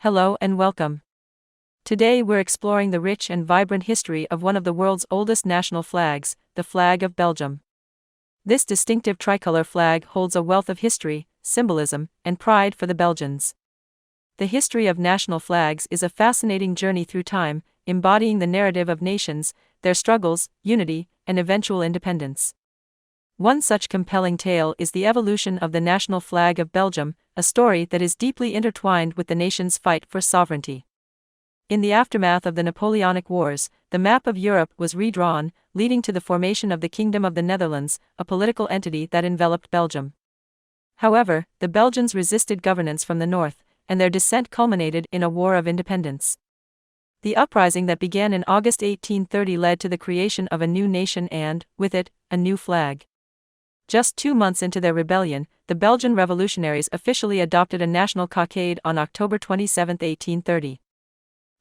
Hello and welcome. Today we're exploring the rich and vibrant history of one of the world's oldest national flags, the flag of Belgium. This distinctive tricolor flag holds a wealth of history, symbolism, and pride for the Belgians. The history of national flags is a fascinating journey through time, embodying the narrative of nations, their struggles, unity, and eventual independence. One such compelling tale is the evolution of the national flag of Belgium, a story that is deeply intertwined with the nation's fight for sovereignty. In the aftermath of the Napoleonic Wars, the map of Europe was redrawn, leading to the formation of the Kingdom of the Netherlands, a political entity that enveloped Belgium. However, the Belgians resisted governance from the north, and their descent culminated in a war of independence. The uprising that began in August 1830 led to the creation of a new nation and, with it, a new flag. Just 2 months into their rebellion, the Belgian revolutionaries officially adopted a national cockade on October 27, 1830.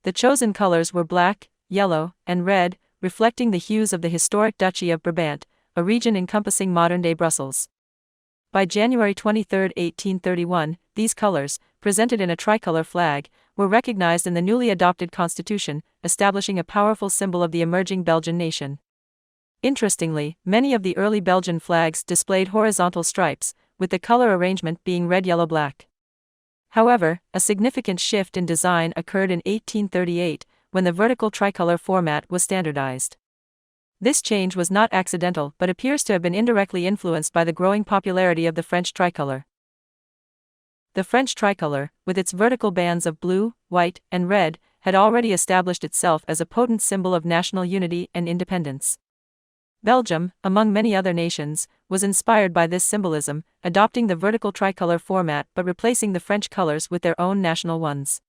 The chosen colors were black, yellow, and red, reflecting the hues of the historic Duchy of Brabant, a region encompassing modern-day Brussels. By January 23, 1831, these colors, presented in a tricolor flag, were recognized in the newly adopted constitution, establishing a powerful symbol of the emerging Belgian nation. Interestingly, many of the early Belgian flags displayed horizontal stripes, with the color arrangement being red-yellow-black. However, a significant shift in design occurred in 1838, when the vertical tricolor format was standardized. This change was not accidental but appears to have been indirectly influenced by the growing popularity of the French tricolor. The French tricolor, with its vertical bands of blue, white, and red, had already established itself as a potent symbol of national unity and independence. Belgium, among many other nations, was inspired by this symbolism, adopting the vertical tricolor format but replacing the French colors with their own national ones.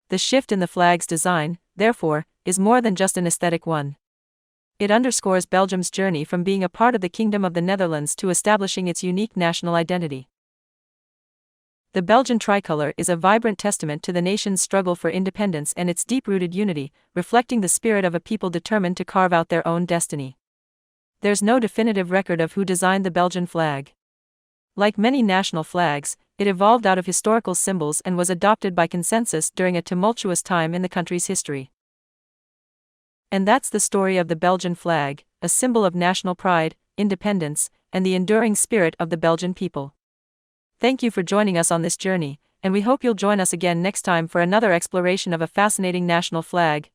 The shift in the flag's design, therefore, is more than just an aesthetic one. It underscores Belgium's journey from being a part of the Kingdom of the Netherlands to establishing its unique national identity. The Belgian tricolor is a vibrant testament to the nation's struggle for independence and its deep-rooted unity, reflecting the spirit of a people determined to carve out their own destiny. There's no definitive record of who designed the Belgian flag. Like many national flags, it evolved out of historical symbols and was adopted by consensus during a tumultuous time in the country's history. And that's the story of the Belgian flag, a symbol of national pride, independence, and the enduring spirit of the Belgian people. Thank you for joining us on this journey, and we hope you'll join us again next time for another exploration of a fascinating national flag.